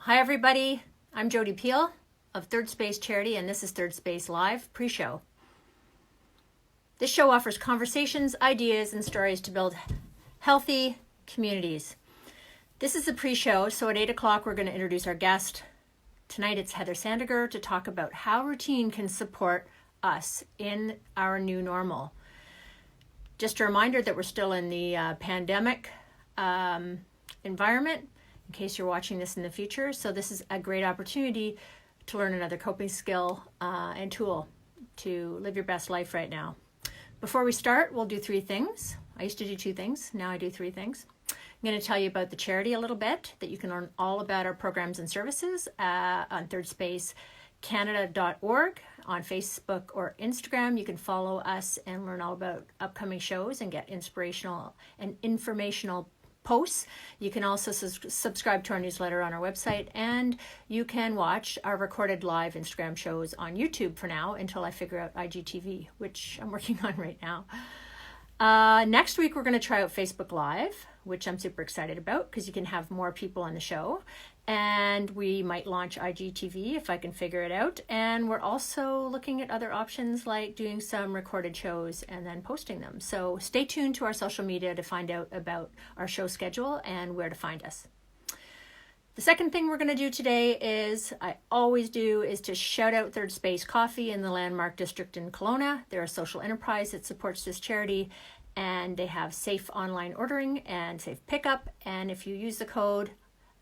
Hi everybody, I'm Jody Peel of Third Space Charity, and this is Third Space Live pre-show. This show offers conversations, ideas, and stories to build healthy communities. This is the pre-show, so at 8 o'clock we're going to introduce our guest. Tonight it's Heather Sandager to talk about how routine can support us in our new normal. Just a reminder that we're still in the pandemic environment, in case you're watching this in the future. So this is a great opportunity to learn another coping skill and tool to live your best life right now. Before we start, we'll do 3 things. I used to do 2 things. Now I do 3 things. I'm going to tell you about the charity a little bit, that you can learn all about our programs and services on thirdspacecanada.org, on Facebook or Instagram. You can follow us and learn all about upcoming shows and get inspirational and informational posts. You can also subscribe to our newsletter on our website, and you can watch our recorded live Instagram shows on YouTube for now until I figure out IGTV, which I'm working on right now. Next week, we're going to try out Facebook Live, which I'm super excited about because you can have more people on the show. And we might launch IGTV if I can figure it out. And we're also looking at other options like doing some recorded shows and then posting them. So stay tuned to our social media to find out about our show schedule and where to find us. The second thing we're going to do today is, I always do, is to shout out Third Space Coffee in the Landmark District in Kelowna. They're a social enterprise that supports this charity, and they have safe online ordering and safe pickup. And if you use the code,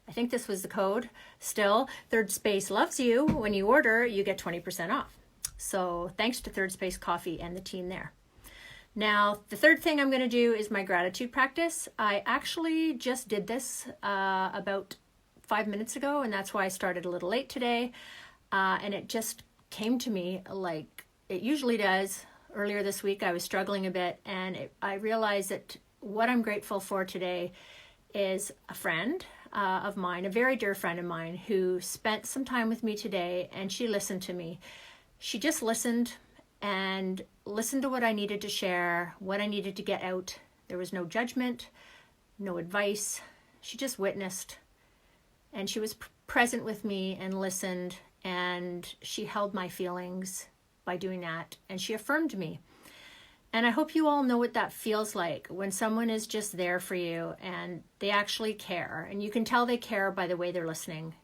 I think this was the code still, Third Space Loves You, when you order, you get 20% off. So thanks to Third Space Coffee and the team there. Now, the third thing I'm going to do is my gratitude practice. I actually just did this about 5 minutes ago, and that's why I started a little late today. And it just came to me like it usually does. Earlier this week, I was struggling a bit, and I realized that what I'm grateful for today is a friend of mine, a very dear friend of mine, who spent some time with me today, and she listened to me. She just listened and listened to what I needed to share, what I needed to get out. There was no judgment, no advice. She just witnessed, and she was present with me and listened, and she held my feelings by doing that, and she affirmed me. And I hope you all know what that feels like when someone is just there for you and they actually care. And you can tell they care by the way they're listening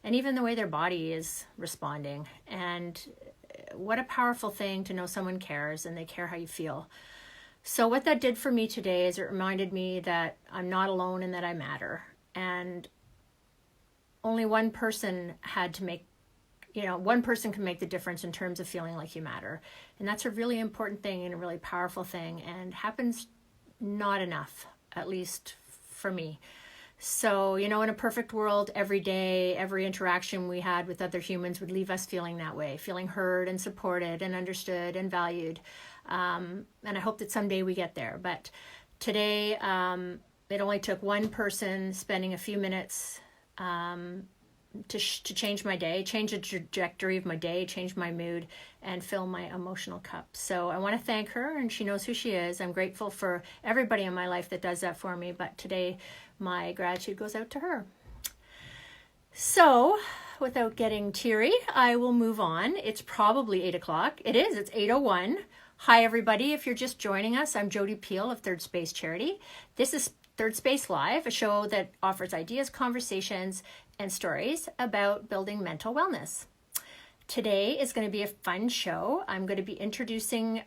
and even the way their body is responding. And what a powerful thing to know someone cares and they care how you feel. So what that did for me today is it reminded me that I'm not alone and that I matter. And only one person had to make one person can make the difference in terms of feeling like you matter. And that's a really important thing and a really powerful thing, and happens not enough, at least for me. So, in a perfect world, every day, every interaction we had with other humans would leave us feeling that way, feeling heard and supported and understood and valued. And I hope that someday we get there. But today, it only took one person spending a few minutes to change my day, change the trajectory of my day, change my mood, and fill my emotional cup. So I want to thank her, and she knows who she is. I'm grateful for everybody in my life that does that for me, but today my gratitude goes out to her. So without getting teary, I will move on. It's probably 8 o'clock. It is. It's 8:01. Hi, everybody. If you're just joining us, I'm Jody Peel of Third Space Charity. This is Third Space Live, a show that offers ideas, conversations, and stories about building mental wellness. Today is going to be a fun show. I'm going to be introducing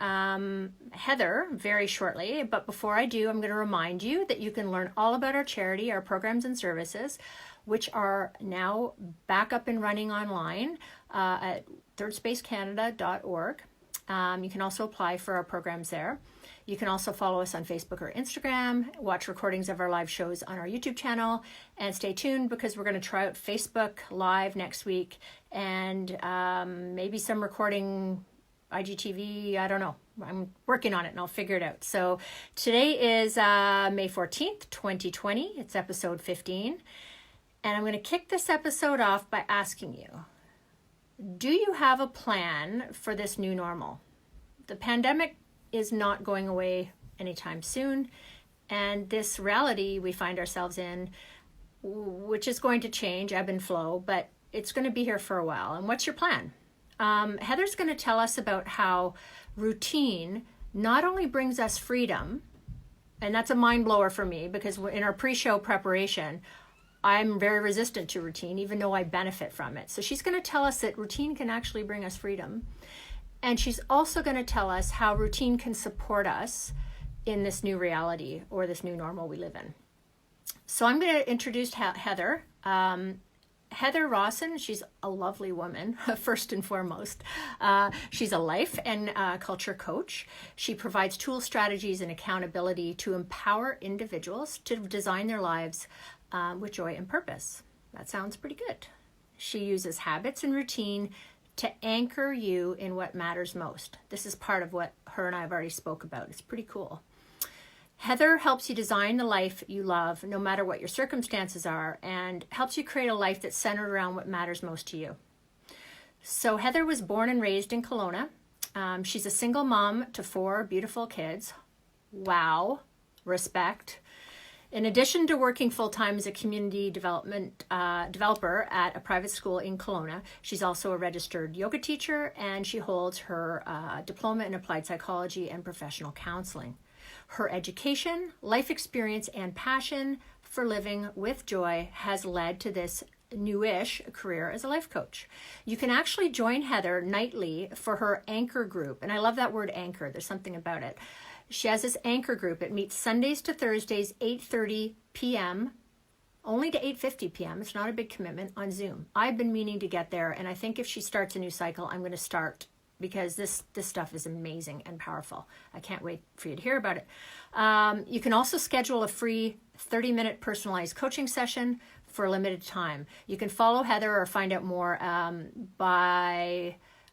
Heather very shortly, but before I do, I'm going to remind you that you can learn all about our charity, our programs and services, which are now back up and running online at thirdspacecanada.org. You can also apply for our programs there. You can also follow us on Facebook or Instagram, watch recordings of our live shows on our YouTube channel, and stay tuned because we're going to try out Facebook Live next week and maybe some recording IGTV. I don't know. I'm working on it and I'll figure it out. So today is May 14th, 2020. It's episode 15. And I'm going to kick this episode off by asking you, do you have a plan for this new normal? The pandemic is not going away anytime soon, and this reality we find ourselves in which is going to change, ebb and flow, but it's going to be here for a while. And what's your plan? Heather's going to tell us about how routine not only brings us freedom, and that's a mind blower for me because in our pre-show preparation, I'm very resistant to routine, even though I benefit from it. So she's going to tell us that routine can actually bring us freedom. And she's also going to tell us how routine can support us in this new reality or this new normal we live in. So I'm going to introduce Heather. Heather Rawson, she's a lovely woman, first and foremost. She's a life and culture coach. She provides tools, strategies, and accountability to empower individuals to design their lives with joy and purpose. That sounds pretty good. She uses habits and routine to anchor you in what matters most. This is part of what her and I have already spoke about. It's pretty cool. Heather helps you design the life you love, no matter what your circumstances are, and helps you create a life that's centered around what matters most to you. So Heather was born and raised in Kelowna. She's a single mom to 4 beautiful kids. Wow, respect. In addition to working full-time as a community developer at a private school in Kelowna, she's also a registered yoga teacher, and she holds her diploma in applied psychology and professional counselling. Her education, life experience, and passion for living with joy has led to this newish career as a life coach. You can actually join Heather nightly for her anchor group. And I love that word anchor. There's something about it. She has this anchor group. It meets Sundays to Thursdays, 8:30 p.m., only to 8:50 p.m. It's not a big commitment on Zoom. I've been meaning to get there. And I think if she starts a new cycle, I'm going to start because this stuff is amazing and powerful. I can't wait for you to hear about it. You can also schedule a free 30-minute personalized coaching session for a limited time. You can follow Heather or find out more on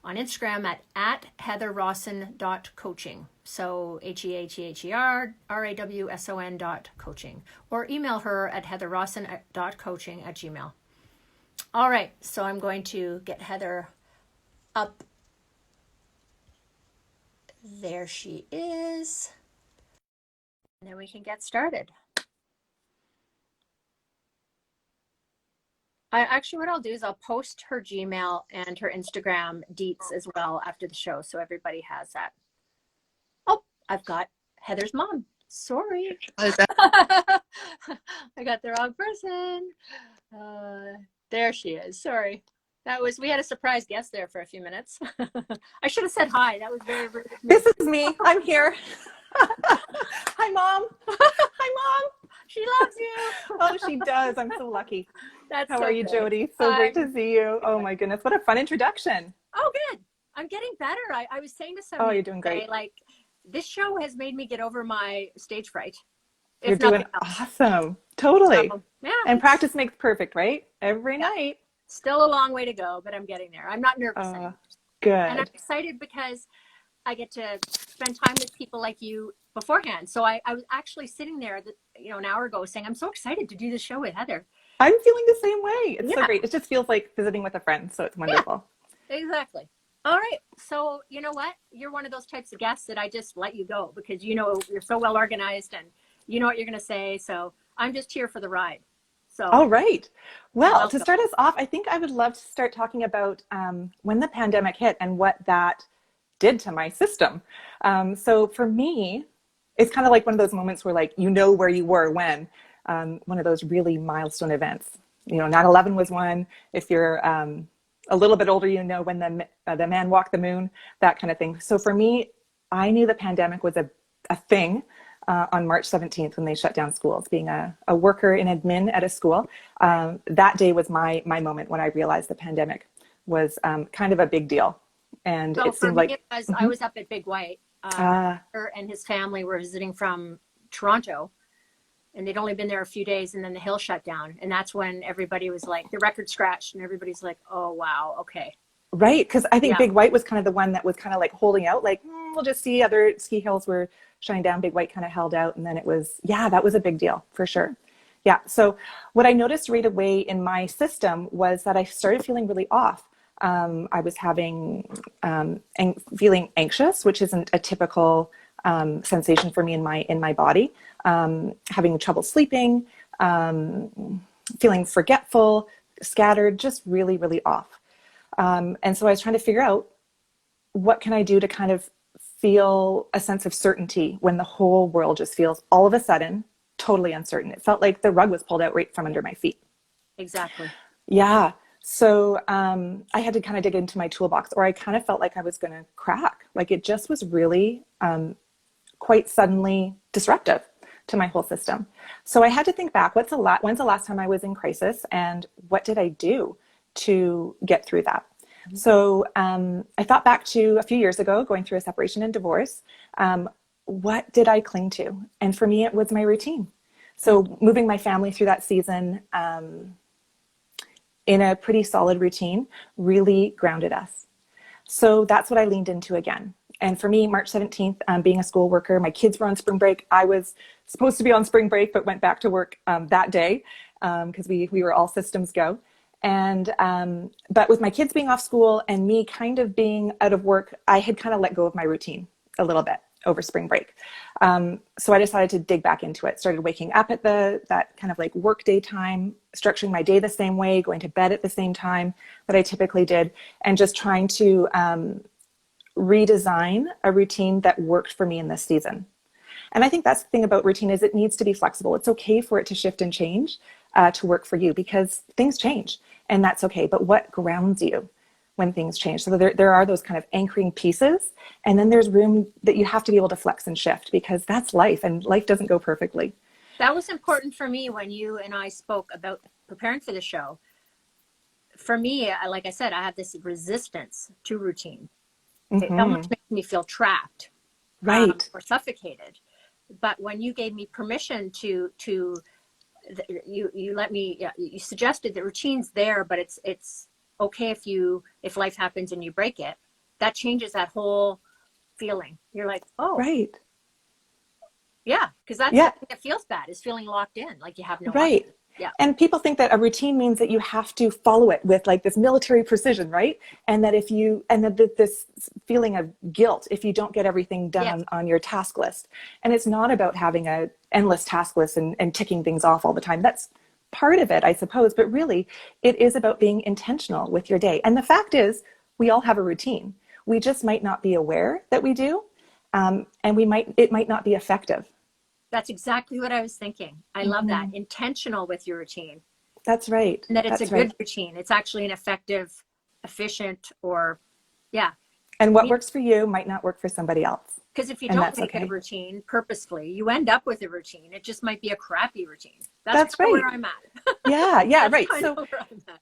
Instagram at heatherrawson.coaching. So HEATHERRAWSON.coaching. Or email her at heatherrawson.coaching@gmail. All right, so I'm going to get Heather up. There she is. And then we can get started. What I'll do is I'll post her Gmail and her Instagram deets as well after the show, so everybody has that. Oh, I've got Heather's mom. Sorry. I got the wrong person. There she is. Sorry. We had a surprise guest there for a few minutes. I should have said hi. That was very rude. This is me. I'm here. Hi, Mom. Hi, Mom. She loves you. Oh, she does. I'm so lucky. How are you, good. Jody? So great to see you. Oh, my goodness. What a fun introduction. Oh, good. I'm getting better. I was saying to somebody, you're doing great. Like, this show has made me get over my stage fright. You're doing awesome. Totally. Yeah. And practice makes perfect, right? Every night. Still a long way to go, but I'm getting there. I'm not nervous anymore. Good. And I'm excited because I get to spend time with people like you beforehand. So I was actually sitting there, an hour ago saying, I'm so excited to do this show with Heather. I'm feeling the same way. It's so great. It just feels like visiting with a friend. So it's wonderful. Yeah, exactly. All right. So you know what? You're one of those types of guests that I just let you go because you're so well organized and you know what you're going to say. So I'm just here for the ride. So, all right. Well, to start us off, I think I would love to start talking about when the pandemic hit and what that did to my system. So for me, it's kind of like one of those moments where where you were when one of those really milestone events. 9/11 was one. If you're a little bit older, when the man walked the moon, that kind of thing. So for me, I knew the pandemic was a thing. On March 17th when they shut down schools, being a worker in admin at a school. That day was my moment when I realized the pandemic was kind of a big deal. And it seemed like I was up at Big White. Her and his family were visiting from Toronto and they'd only been there a few days and then the Hill shut down. And that's when everybody was like, the record scratched and everybody's like, oh, wow. Okay. Right. Because I think Big White was kind of the one that was kind of like holding out, we'll just see. Other ski hills were shutting down. Big White kind of held out. And then it was, that was a big deal for sure. Yeah. So what I noticed right away in my system was that I started feeling really off. I was feeling anxious, which isn't a typical sensation for me in my body. Having trouble sleeping, feeling forgetful, scattered, just really, really off. And so I was trying to figure out, what can I do to kind of feel a sense of certainty when the whole world just feels all of a sudden totally uncertain. It felt like the rug was pulled out right from under my feet. Exactly. Yeah. So I had to kind of dig into my toolbox, or I kind of felt like I was going to crack. Like it just was really quite suddenly disruptive to my whole system. So I had to think back, when's the last time I was in crisis, and what did I do to get through that? So I thought back to a few years ago, going through a separation and divorce. What did I cling to? And for me, it was my routine. So moving my family through that season in a pretty solid routine really grounded us. So that's what I leaned into again. And for me, March 17th, being a school worker, my kids were on spring break. I was supposed to be on spring break, but went back to work that day because we were all systems go. And but with my kids being off school and me kind of being out of work, I had kind of let go of my routine a little bit over spring break. So I decided to dig back into it. Started waking up at that kind of like work day time, structuring my day the same way, going to bed at the same time that I typically did, and just trying to redesign a routine that worked for me in this season. And I think that's the thing about routine, is it needs to be flexible. It's okay for it to shift and change to work for you, because things change, and that's okay. But what grounds you when things change? So there are those kind of anchoring pieces, and then there's room that you have to be able to flex and shift, because that's life, and life doesn't go perfectly. That was important for me when you and I spoke about preparing for the show. For me, like I said, I have this resistance to routine. It almost makes me feel trapped, right, or suffocated. But when you gave me permission to you let me, you suggested that routine's there, but it's okay if life happens and you break it. That changes that whole feeling. You're like, oh, right, yeah, because that's yeah, the thing that feels bad, is feeling locked in, like you have no right. option. Yeah. And people think that a routine means that you have to follow it with like this military precision, right? And that this feeling of guilt if you don't get everything done on your task list. And it's not about having a endless task list and ticking things off all the time. That's part of it, I suppose. But really, it is about being intentional with your day. And the fact is, we all have a routine. We just might not be aware that we do. And it might not be effective. That's exactly what I was thinking. I love that. Intentional with your routine. That's right. And that it's That's a good routine. It's actually an effective, efficient, or And what works for you might not work for somebody else. Because if you don't make it a routine purposefully, you end up with a routine. It just might be a crappy routine. That's right. Where I'm at. Yeah, right. So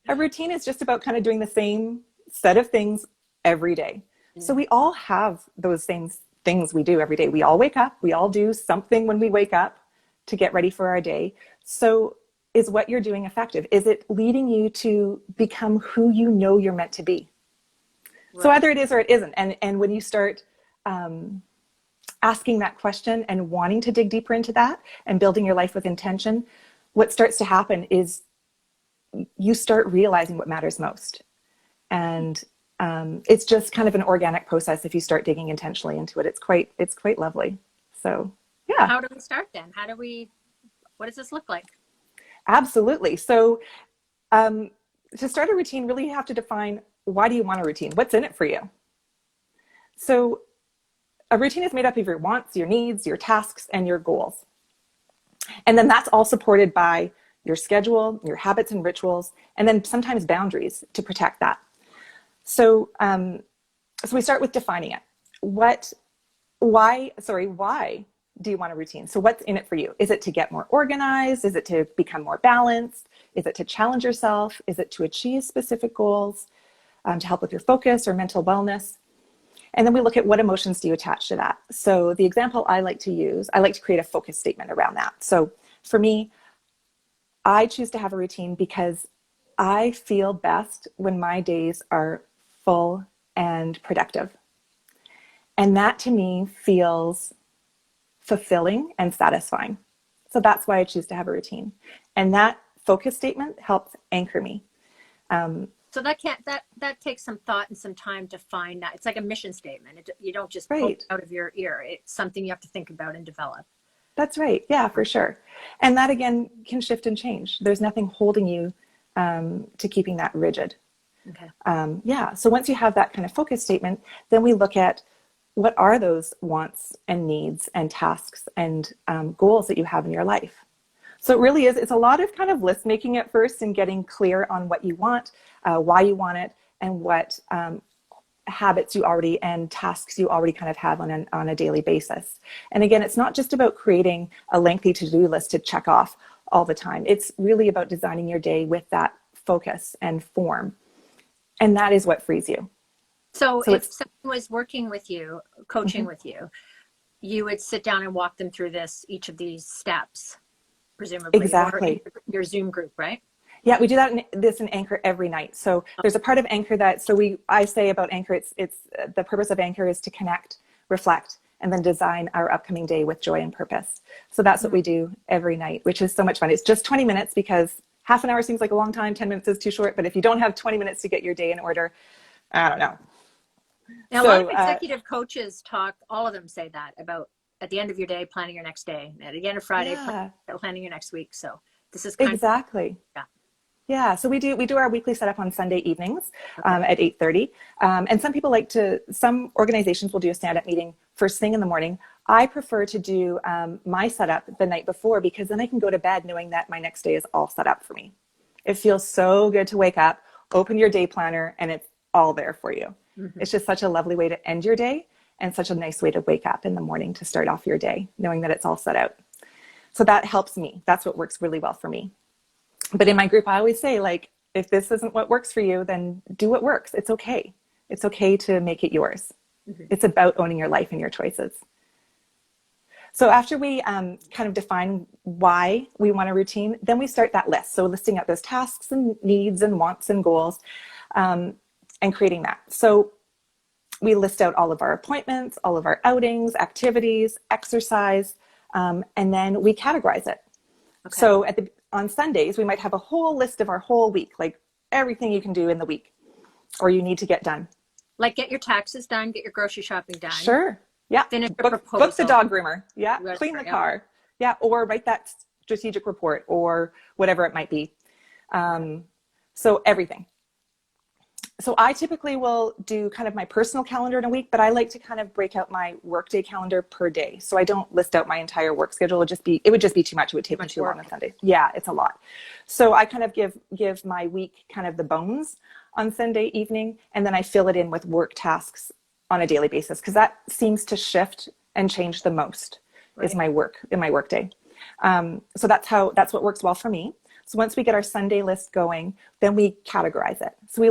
a routine is just about kind of doing the same set of things every day. So we all have those same things we do every day. We all wake up. We all do something when we wake up to get ready for our day. So is what you're doing effective? Is it leading you to become who you know you're meant to be? Right. So either it is or it isn't. And when you start asking that question and wanting to dig deeper into that and building your life with intention, what starts to happen is you start realizing what matters most. And it's just kind of an organic process if you start digging intentionally into it. It's quite lovely. So yeah. How do we start then? What does this look like? Absolutely. So to start a routine, really you have to define, why do you want a routine? What's in it for you? So a routine is made up of your wants, your needs, your tasks, and your goals. And then that's all supported by your schedule, your habits and rituals, and then sometimes boundaries to protect that. So we start with defining it. Why do you want a routine? So what's in it for you? Is it to get more organized? Is it to become more balanced? Is it to challenge yourself? Is it to achieve specific goals, to help with your focus or mental wellness? And then we look at, what emotions do you attach to that? So the example I like to use, I like to create a focus statement around that. So for me, I choose to have a routine because I feel best when my days are full and productive. And that to me feels fulfilling and satisfying. So that's why I choose to have a routine. And that focus statement helps anchor me. So that takes some thought and some time to find that. It's like a mission statement. You don't just pull it out of your ear. It's something you have to think about and develop. That's right. Yeah, for sure. And that again can shift and change. There's nothing holding you to keeping that rigid. Okay. Yeah. So once you have that kind of focus statement, then we look at what are those wants and needs and tasks and goals that you have in your life. So it really is, it's a lot of kind of list making at first and getting clear on what you want, why you want it, and what habits you already and tasks you already kind of have on a daily basis. And again, it's not just about creating a lengthy to-do list to check off all the time. It's really about designing your day with that focus and form. And that is what frees you. So if someone was working with you, coaching with you, you would sit down and walk them through each of these steps, presumably. Exactly. Or your Zoom group, right? Yeah, we do that in Anchor every night. So there's a part of Anchor I say about Anchor, it's the purpose of Anchor is to connect, reflect, and then design our upcoming day with joy and purpose. So that's what we do every night, which is so much fun. It's just 20 minutes because half an hour seems like a long time, 10 minutes is too short. But if you don't have 20 minutes to get your day in order, I don't know. Now, a lot of executive coaches all of them say that about at the end of your day, planning your next day. At the end of Friday, planning your next week. So this is exactly. Yeah, so we do our weekly setup on Sunday evenings at 8:30. And some organizations will do a stand-up meeting first thing in the morning. I prefer to do my setup the night before because then I can go to bed knowing that my next day is all set up for me. It feels so good to wake up, open your day planner, and it's all there for you. It's just such a lovely way to end your day and such a nice way to wake up in the morning to start off your day, knowing that it's all set out. So that helps me. That's what works really well for me. But in my group, I always say, like, if this isn't what works for you, then do what works. It's okay. It's okay to make it yours. It's about owning your life and your choices. So after we kind of define why we want a routine, then we start that list. So listing out those tasks and needs and wants and goals and creating that. So we list out all of our appointments, all of our outings, activities, exercise, and then we categorize it. Okay. So on Sundays, we might have a whole list of our whole week, like everything you can do in the week or you need to get done. Like get your taxes done, get your grocery shopping done. Sure. Yeah. Finish a proposal. Book the dog groomer. Yeah. Clean the car. Yeah. Or write that strategic report or whatever it might be. So everything. So I typically will do kind of my personal calendar in a week, but I like to kind of break out my workday calendar per day. So I don't list out my entire work schedule. It would just be too much. It would take me too long on Sunday. Yeah, it's a lot. So I kind of give my week kind of the bones on Sunday evening, and then I fill it in with work tasks on a daily basis because that seems to shift and change the most is my work in my work day. So that's what works well for me. So once we get our Sunday list going, then we categorize it. So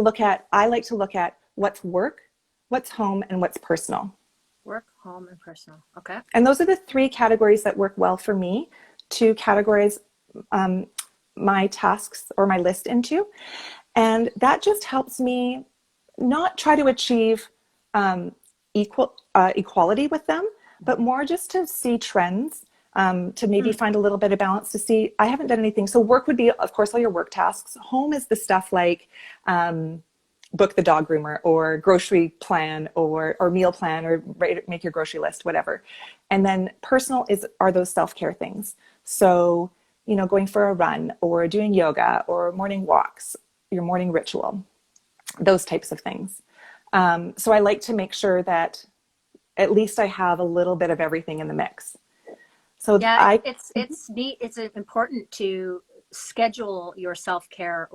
I like to look at what's work, what's home, and what's personal. Work, home, and personal. Okay. And those are the three categories that work well for me to categorize my tasks or my list into. And that just helps me not try to achieve equality with them, but more just to see trends. To maybe find a little bit of balance to see, I haven't done anything. So work would be, of course, all your work tasks. Home is the stuff like book the dog groomer or grocery plan or meal plan or make your grocery list, whatever. And then personal are those self-care things. So, going for a run or doing yoga or morning walks, your morning ritual, those types of things. So I like to make sure that at least I have a little bit of everything in the mix. So yeah, it's neat. It's important to schedule your self-care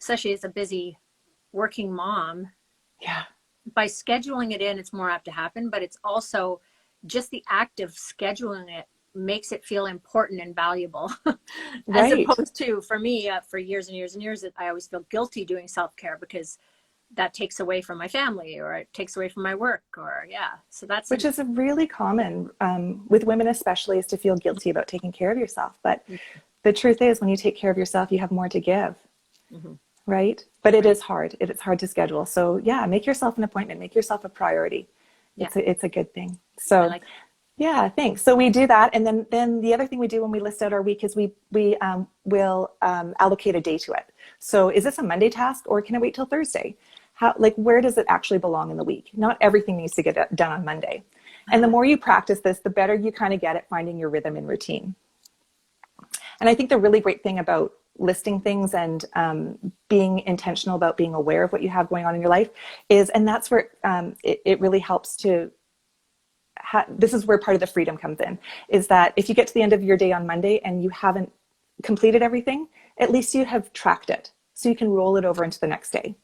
especially as a busy working mom. Yeah. By scheduling it in, it's more apt to happen, but it's also just the act of scheduling it makes it feel important and valuable. As opposed to, for me, for years and years and years, I always feel guilty doing self-care because that takes away from my family or it takes away from my work so that's which is a really common with women especially, is to feel guilty about taking care of yourself, but the truth is when you take care of yourself you have more to give. Right? But it is hard to schedule. So yeah, make yourself an appointment, make yourself a priority. It's a good thing. So yeah, thanks. So we do that, and then the other thing we do when we list out our week is we will allocate a day to it. So is this a Monday task or can it wait till Thursday? Where does it actually belong in the week? Not everything needs to get done on Monday. And the more you practice this, the better you kind of get at finding your rhythm and routine. And I think the really great thing about listing things and being intentional about being aware of what you have going on in your life is, and that's where it really helps to, this is where part of the freedom comes in, is that if you get to the end of your day on Monday and you haven't completed everything, at least you have tracked it. So you can roll it over into the next day.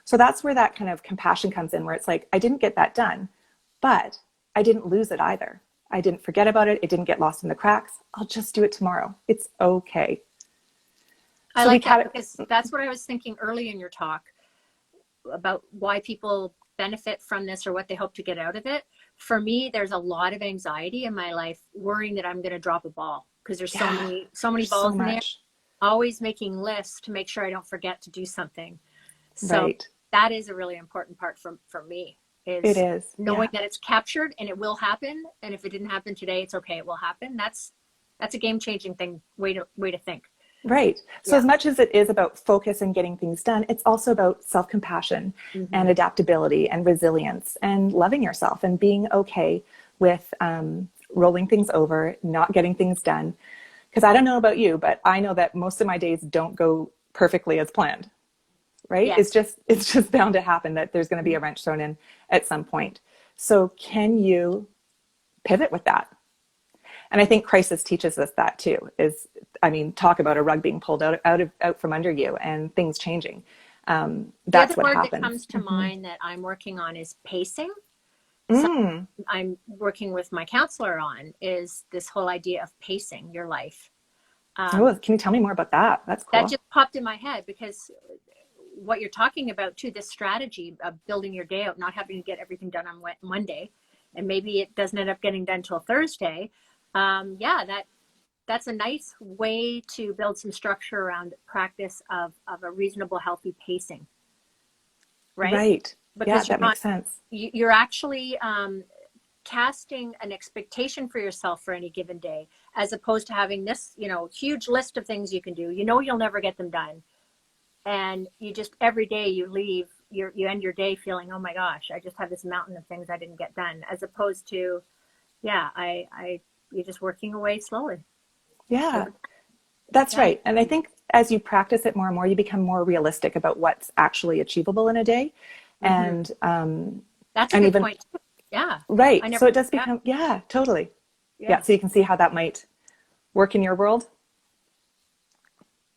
So that's where that kind of compassion comes in, where it's like, I didn't get that done, but I didn't lose it either. I didn't forget about it. It didn't get lost in the cracks. I'll just do it tomorrow. It's okay. I like that, because that's what I was thinking early in your talk about why people benefit from this or what they hope to get out of it. For me, there's a lot of anxiety in my life, worrying that I'm going to drop a ball, because there's so many balls in there. Always making lists to make sure I don't forget to do something. So that is a really important part for me. It is knowing that it's captured and it will happen. And if it didn't happen today, it's okay. It will happen. That's a game-changing way to think. Right. So as much as it is about focus and getting things done, it's also about self-compassion and adaptability and resilience and loving yourself and being okay with rolling things over, not getting things done. Because I don't know about you, but I know that most of my days don't go perfectly as planned. Right? Yes. It's just bound to happen that there's going to be a wrench thrown in at some point. So can you pivot with that? And I think crisis teaches us that too, talk about a rug being pulled out from under you and things changing. That's what happens. The word that comes to mind that I'm working on is pacing. So I'm working with my counselor on is this whole idea of pacing your life. Can you tell me more about that? That's cool. That just popped in my head, because what you're talking about too, this strategy of building your day out, not having to get everything done on Monday, and maybe it doesn't end up getting done till Thursday. That's a nice way to build some structure around practice of a reasonable, healthy pacing. Right. Because that makes sense. You're actually casting an expectation for yourself for any given day, as opposed to having this, huge list of things you can do. You'll never get them done. And you just, every day you leave, you end your day feeling, oh my gosh, I just have this mountain of things I didn't get done, as opposed to, you're just working away slowly. Yeah, that's right. And I think as you practice it more and more, you become more realistic about what's actually achievable in a day. And that's a good point. Yeah. Right. So it does become, totally. Yeah. So you can see how that might work in your world.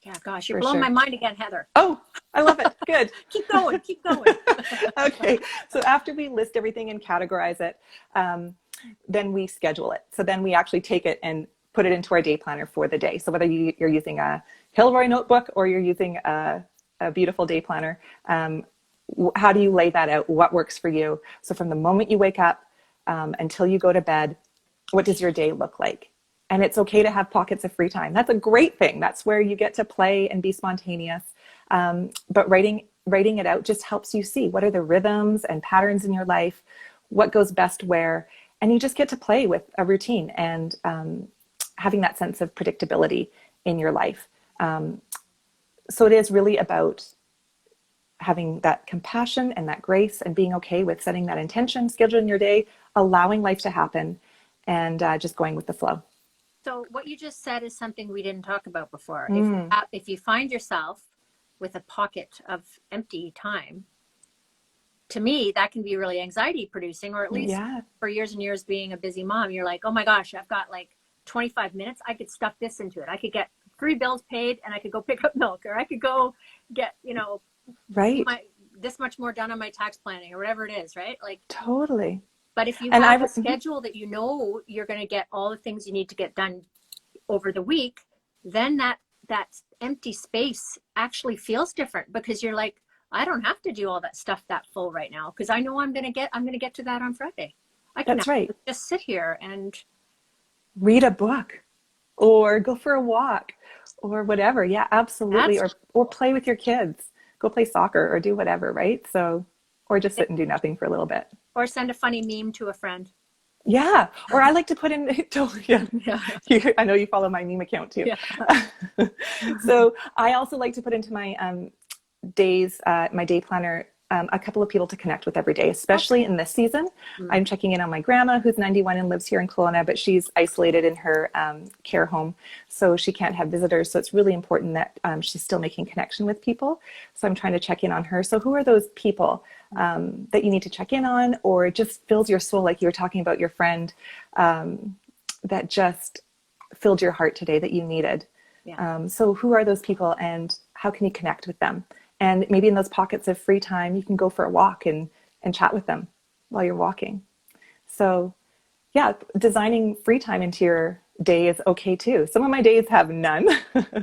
Yeah, gosh, you're blowing my mind again, Heather. Oh, I love it. Good. Keep going. Okay. So after we list everything and categorize it, then we schedule it. So then we actually take it and put it into our day planner for the day. So whether you're using a Kilroy notebook or you're using a beautiful day planner, how do you lay that out? What works for you? So from the moment you wake up until you go to bed, what does your day look like? And it's okay to have pockets of free time. That's a great thing. That's where you get to play and be spontaneous. But writing it out just helps you see what are the rhythms and patterns in your life, what goes best where, and you just get to play with a routine and having that sense of predictability in your life. So it is really about having that compassion and that grace and being okay with setting that intention, scheduling your day, allowing life to happen, and just going with the flow. So what you just said is something we didn't talk about before. If you find yourself with a pocket of empty time, to me, that can be really anxiety producing, or at least for years and years being a busy mom, you're like, oh my gosh, I've got like 25 minutes. I could stuff this into it. I could get 3 bills paid and I could go pick up milk, or I could go get, this much more done on my tax planning or whatever it is, right? Like totally. But if you have a schedule that you're going to get all the things you need to get done over the week, then that empty space actually feels different, because you're like, I don't have to do all that stuff that full right now, because I know I'm going to get to that on Friday. I can just sit here and read a book or go for a walk or whatever. Yeah, absolutely. Or play with your kids, go play soccer or do whatever. Right. So, or just sit and do nothing for a little bit. Or send a funny meme to a friend. Yeah. Or I like to put in, I know you follow my meme account too. Yeah. So I also like to put into my my day planner a couple of people to connect with every day, especially in this season. I'm checking in on my grandma, who's 91 and lives here in Kelowna, but she's isolated in her care home, so she can't have visitors. So it's really important that she's still making connection with people. So I'm trying to check in on her. So who are those people that you need to check in on, or it just fills your soul, like you were talking about your friend that just filled your heart today that you needed? Yeah. So who are those people, and how can you connect with them? And maybe in those pockets of free time, you can go for a walk and chat with them while you're walking. So yeah, designing free time into your day is okay too. Some of my days have none,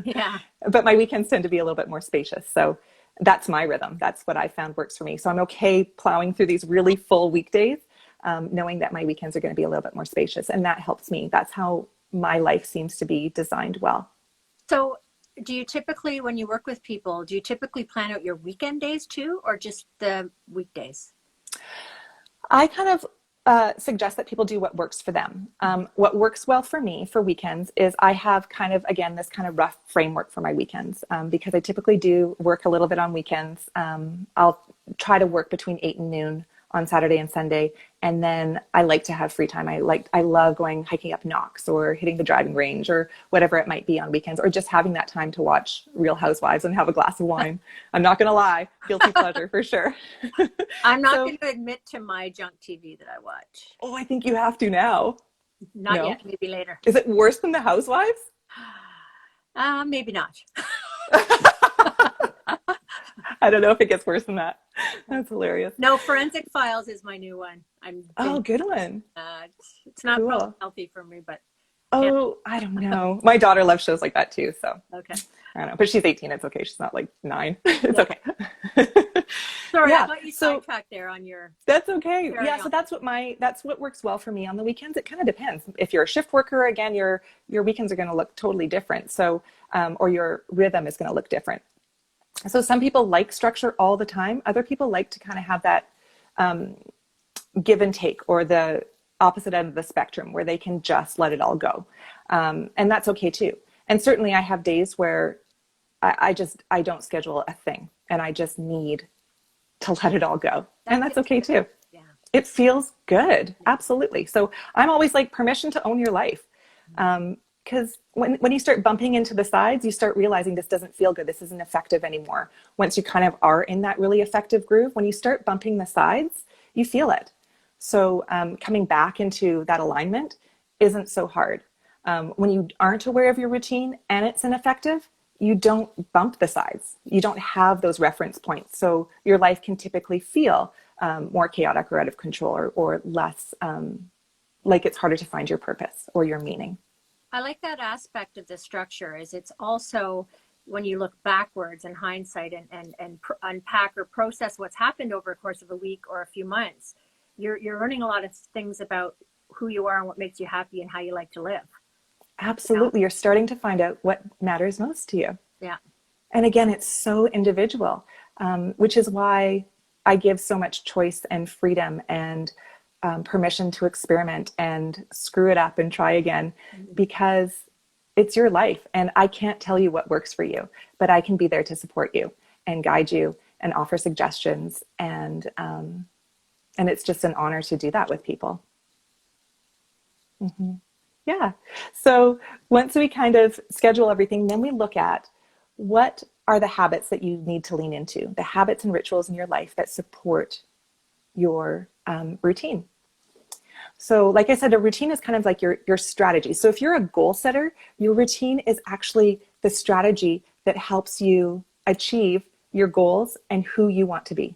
Yeah, but my weekends tend to be a little bit more spacious. So that's my rhythm. That's what I found works for me. So I'm okay plowing through these really full weekdays, knowing that my weekends are going to be a little bit more spacious. And that helps me. That's how my life seems to be designed well. So do you typically, when you work with people, do you typically plan out your weekend days too, or just the weekdays? I kind of suggest that people do what works for them. What works well for me for weekends is I have kind of, again, this kind of rough framework for my weekends, because I typically do work a little bit on weekends. I'll try to work between 8 and noon on Saturday and Sunday. And then I like to have free time. I love going hiking up Knox or hitting the driving range or whatever it might be on weekends, or just having that time to watch Real Housewives and have a glass of wine. I'm not going to lie, guilty pleasure for sure. I'm not going to admit to my junk TV that I watch. Oh, I think you have to now. Not yet, maybe later. Is it worse than the Housewives? Maybe not. I don't know if it gets worse than that. That's hilarious. No, Forensic Files is my new one. Good one. It's not cool. healthy for me, but. Oh, I don't know. My daughter loves shows like that too. So. Okay. I don't know, but she's 18. It's okay. She's not like 9. It's okay. Sorry, yeah. I got you sidetracked there on your. That's okay. Yeah. So that's what works well for me on the weekends. It kind of depends. If you're a shift worker, again, your weekends are going to look totally different. So, or your rhythm is going to look different. So some people like structure all the time. Other people like to kind of have that give and take, or the opposite end of the spectrum where they can just let it all go. And that's okay too. And certainly I have days where I don't schedule a thing and I just need to let it all go. And that's okay too. Yeah. It feels good. Absolutely. So I'm always like, permission to own your life. Because when you start bumping into the sides, you start realizing this doesn't feel good. This isn't effective anymore. Once you kind of are in that really effective groove, when you start bumping the sides, you feel it. So coming back into that alignment isn't so hard. When you aren't aware of your routine and it's ineffective, you don't bump the sides. You don't have those reference points. So your life can typically feel more chaotic or out of control, or less like it's harder to find your purpose or your meaning. I like that aspect of the structure. Is it's also when you look backwards in hindsight and unpack or process what's happened over the course of a week or a few months, you're learning a lot of things about who you are and what makes you happy and how you like to live. Absolutely. You're starting to find out what matters most to you. Yeah. And again, it's so individual, which is why I give so much choice and freedom and permission to experiment and screw it up and try again, because it's your life and I can't tell you what works for you, but I can be there to support you and guide you and offer suggestions. And it's just an honor to do that with people. Mm-hmm. Yeah. So once we kind of schedule everything, then we look at what are the habits that you need to lean into, the habits and rituals in your life that support your routine. So like I said, a routine is kind of like your strategy. So if you're a goal setter, your routine is actually the strategy that helps you achieve your goals and who you want to be.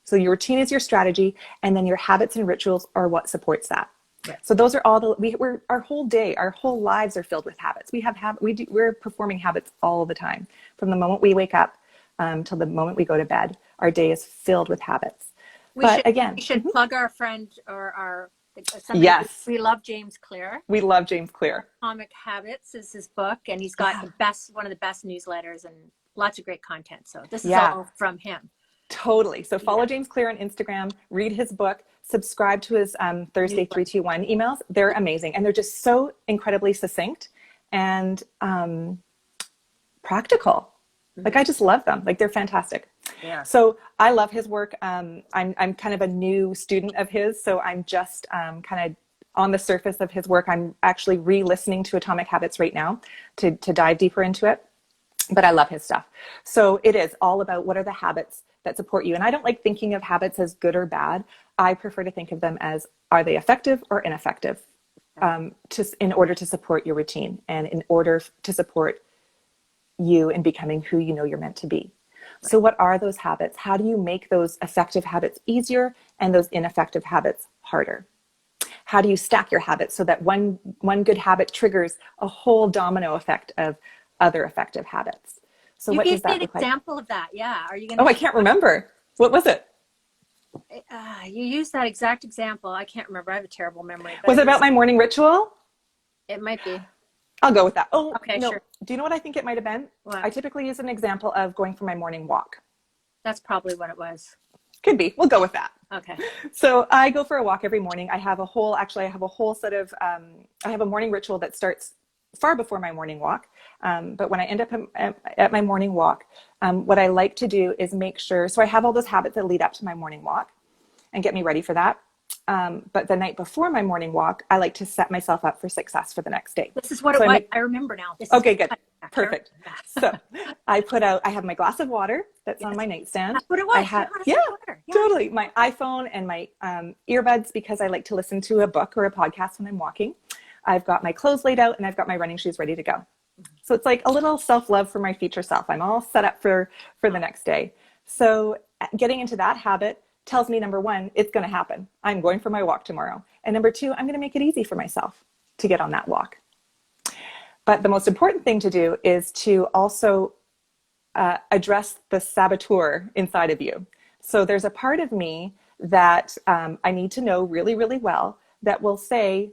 So your routine is your strategy, and then your habits and rituals are what supports that. Yeah. So those are all we're our whole day, our whole lives are filled with habits. We're performing habits all the time. From the moment we wake up till the moment we go to bed, our day is filled with habits. We should plug our friend or yes. We love James Clear. We love James Clear. Atomic Habits is his book, and he's got one of the best newsletters and lots of great content. So this is all from him. Totally. So follow James Clear on Instagram, read his book, subscribe to his Thursday 321 emails. They're amazing. And they're just so incredibly succinct and practical. Mm-hmm. Like, I just love them. Like, they're fantastic. Yeah. So I love his work. I'm kind of a new student of his, so I'm just kind of on the surface of his work. I'm actually re-listening to Atomic Habits right now to dive deeper into it. But I love his stuff. So it is all about what are the habits that support you. And I don't like thinking of habits as good or bad. I prefer to think of them as, are they effective or ineffective, in order to support your routine and in order to support you in becoming who you know you're meant to be. So what are those habits? How do you make those effective habits easier and those ineffective habits harder? How do you stack your habits so that one good habit triggers a whole domino effect of other effective habits? So You what does gave me that an look like? example of that. Yeah. Are you going Oh, I to? can't remember. What was it? You used that exact example. I can't remember. I have a terrible memory, but Was it about my morning ritual? it might be. I'll go with that. Oh, Okay, no. sure. Do you know what I think it might have been? What? I typically use an example of going for my morning walk. That's probably what it was. Could be. We'll go with that. Okay. So I go for a walk every morning. I have a whole set of, I have a morning ritual that starts far before my morning walk. But when I end up at my morning walk, what I like to do is make sure, so I have all those habits that lead up to my morning walk and get me ready for that. But the night before my morning walk, I like to set myself up for success for the next day. This is what it was. I remember now. Okay, good. Perfect. So I have my glass of water that's on my nightstand. That's what it was. Yeah, totally. My iPhone and my earbuds, because I like to listen to a book or a podcast when I'm walking. I've got my clothes laid out and I've got my running shoes ready to go. So it's like a little self-love for my future self. I'm all set up for the next day. So getting into that habit tells me, number one, it's going to happen. I'm going for my walk tomorrow. And number two, I'm going to make it easy for myself to get on that walk. But the most important thing to do is to also address the saboteur inside of you. So there's a part of me that I need to know really, really well that will say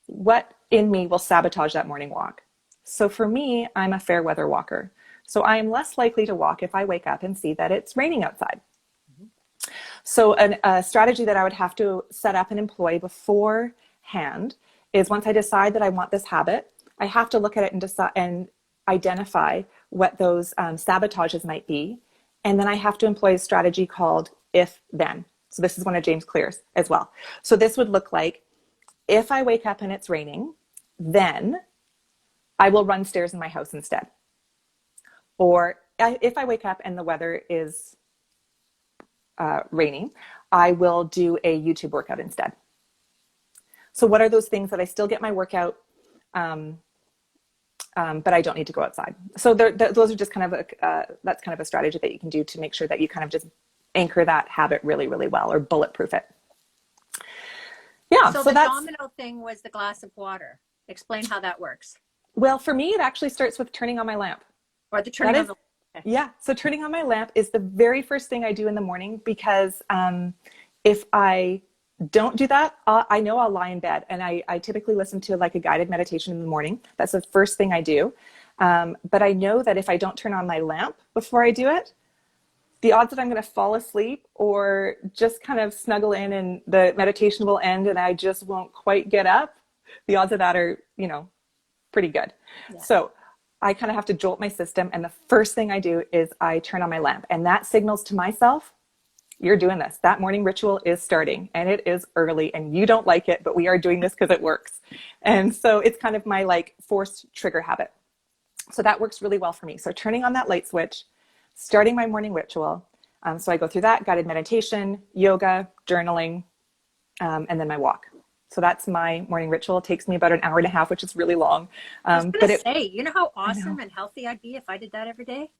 what in me will sabotage that morning walk. So for me, I'm a fair weather walker. So I am less likely to walk if I wake up and see that it's raining outside. So a strategy that I would have to set up and employ beforehand is, once I decide that I want this habit, I have to look at it and decide and identify what those sabotages might be. And then I have to employ a strategy called if then. So this is one of James Clear's as well. So this would look like, if I wake up and it's raining, then I will run stairs in my house instead. Or if I wake up and the weather is raining, I will do a YouTube workout instead. So what are those things that I still get my workout, but I don't need to go outside? So those are just kind of that's kind of a strategy that you can do to make sure that you kind of just anchor that habit really, really well, or bulletproof it. Yeah. So the domino thing was the glass of water. Explain how that works. Well, for me, it actually starts with turning on my lamp. Or the turning on the lamp. Okay. Yeah. So turning on my lamp is the very first thing I do in the morning, because if I don't do that, I know I'll lie in bed, and I typically listen to like a guided meditation in the morning. That's the first thing I do. But I know that if I don't turn on my lamp before I do it, the odds that I'm going to fall asleep or just kind of snuggle in and the meditation will end and I just won't quite get up, the odds of that are, pretty good. Yeah. So I kind of have to jolt my system. And the first thing I do is I turn on my lamp, and that signals to myself, you're doing this. That morning ritual is starting, and it is early, and you don't like it, but we are doing this because it works. And so it's kind of my like forced trigger habit. So that works really well for me. So turning on that light switch, starting my morning ritual. So I go through that, guided meditation, yoga, journaling, and then my walk. So that's my morning ritual. It takes me about an hour and a half, which is really long. I was going to say, you know how awesome and healthy I'd be if I did that every day?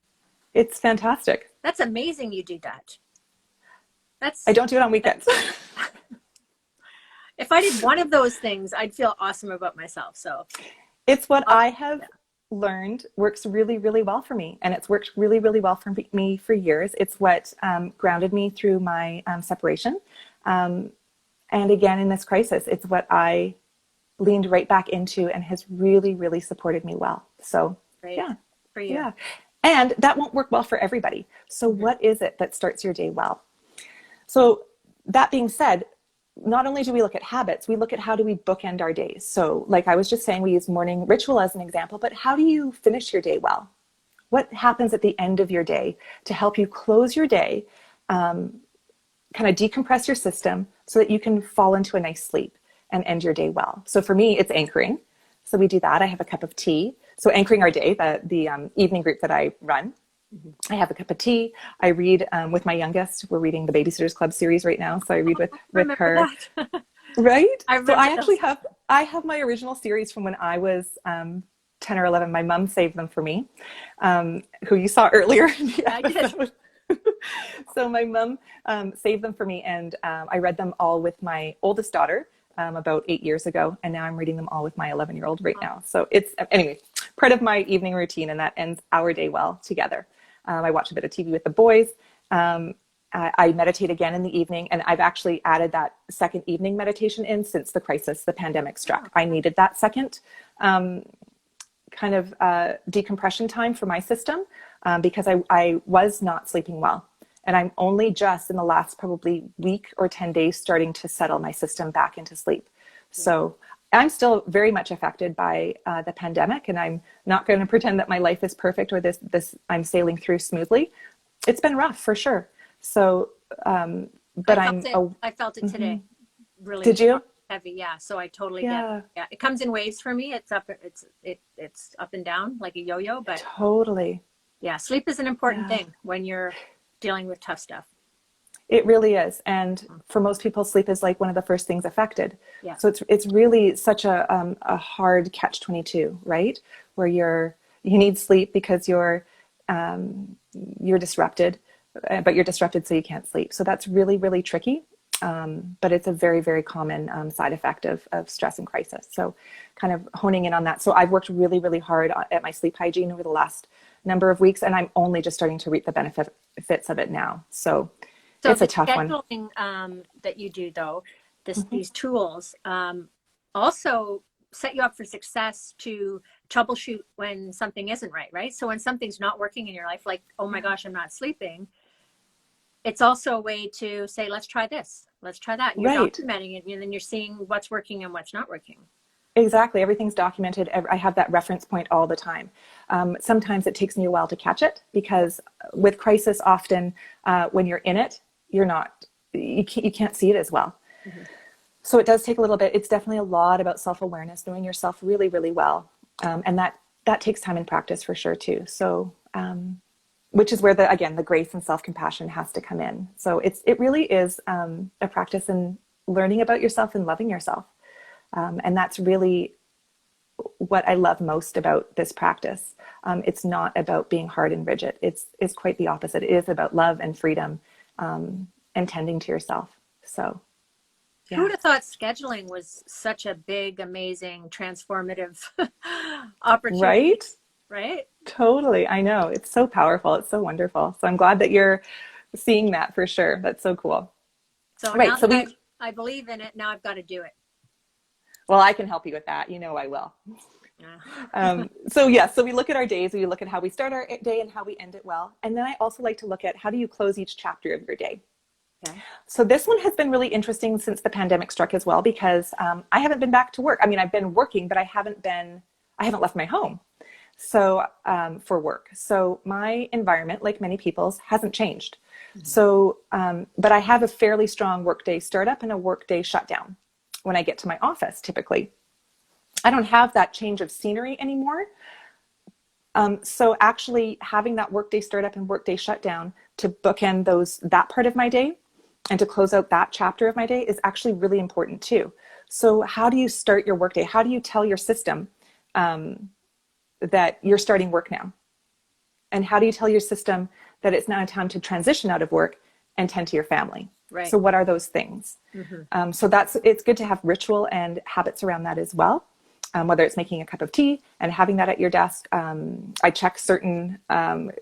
It's fantastic. That's amazing you do that. I don't do it on weekends. If I did one of those things, I'd feel awesome about myself. So it's what I have learned works really, really well for me. And it's worked really, really well for me for years. It's what grounded me through my separation. And again, in this crisis, it's what I leaned right back into and has really, really supported me well. So great. Yeah. For you. Yeah. And that won't work well for everybody. So what is it that starts your day well? So that being said, not only do we look at habits, we look at how do we bookend our days. So like I was just saying, we use morning ritual as an example, but how do you finish your day well? what happens at the end of your day to help you close your day, kind of decompress your system so that you can fall into a nice sleep and end your day well. So for me, it's anchoring. So we do that. I have a cup of tea. So anchoring our day, the evening group that I run, I have a cup of tea. I read with my youngest. We're reading the Babysitters Club series right now. So I read with her. Right? So I have my original series from when I was 10 or 11. My mom saved them for me, who you saw earlier in the episode. So my mom saved them for me, and I read them all with my oldest daughter about 8 years ago, and now I'm reading them all with my 11-year-old right now. So it's, anyway, part of my evening routine, and that ends our day well together. I watch a bit of TV with the boys. I meditate again in the evening, and I've actually added that second evening meditation in since the pandemic struck. I needed that second kind of decompression time for my system because I was not sleeping well. And I'm only just in the last probably week or 10 days starting to settle my system back into sleep. So I'm still very much affected by the pandemic, and I'm not going to pretend that my life is perfect or this I'm sailing through smoothly. It's been rough for sure. So, but I felt it today. Really. Did you? Heavy. Yeah. So I totally get it. Yeah. It comes in waves for me. It's up and down like a yo-yo, but totally. Yeah. Sleep is an important thing when you're dealing with tough stuff. It really is. And for most people, sleep is like one of the first things affected. Yeah. So it's really such a hard catch-22, right? Where you need sleep because you're disrupted, but you're disrupted so you can't sleep. So that's really, really tricky. But it's a very, very common side effect of stress and crisis. So kind of honing in on that. So I've worked really, really hard at my sleep hygiene over the last number of weeks, and I'm only just starting to reap the benefits of it now. So it's a tough one. So the scheduling that you do, though, these tools also set you up for success to troubleshoot when something isn't right? So when something's not working in your life, like, oh my gosh, I'm not sleeping, it's also a way to say, let's try this, let's try that. You're documenting it, and then you're seeing what's working and what's not working. Exactly. Everything's documented. I have that reference point all the time. Sometimes it takes me a while to catch it because with crisis, often when you're in it, you can't see it as well. Mm-hmm. So it does take a little bit. It's definitely a lot about self-awareness, knowing yourself really, really well. And that takes time and practice for sure too. So, which is where the grace and self-compassion has to come in. So it really is a practice in learning about yourself and loving yourself. And that's really what I love most about this practice. It's not about being hard and rigid. It's quite the opposite. It is about love and freedom and tending to yourself. So, yeah. Who would have thought scheduling was such a big, amazing, transformative opportunity? Right? Totally. I know. It's so powerful. It's so wonderful. So I'm glad that you're seeing that for sure. That's so cool. So now that I believe in it, now I've got to do it. Well, I can help you with that. You know I will. So we look at our days. We look at how we start our day and how we end it well. And then I also like to look at how do you close each chapter of your day. Okay. So this one has been really interesting since the pandemic struck as well, because I haven't been back to work. I mean, I've been working, but I haven't left my home. So for work. So my environment, like many people's, hasn't changed. Mm-hmm. So, but I have a fairly strong workday startup and a workday shutdown when I get to my office, typically. I don't have that change of scenery anymore. So actually having that workday startup and workday shutdown to bookend that part of my day and to close out that chapter of my day is actually really important too. So how do you start your workday? How do you tell your system that you're starting work now? And how do you tell your system that it's now time to transition out of work and tend to your family? Right. So what are those things? Mm-hmm. So it's good to have ritual and habits around that as well. Whether it's making a cup of tea and having that at your desk. I check certain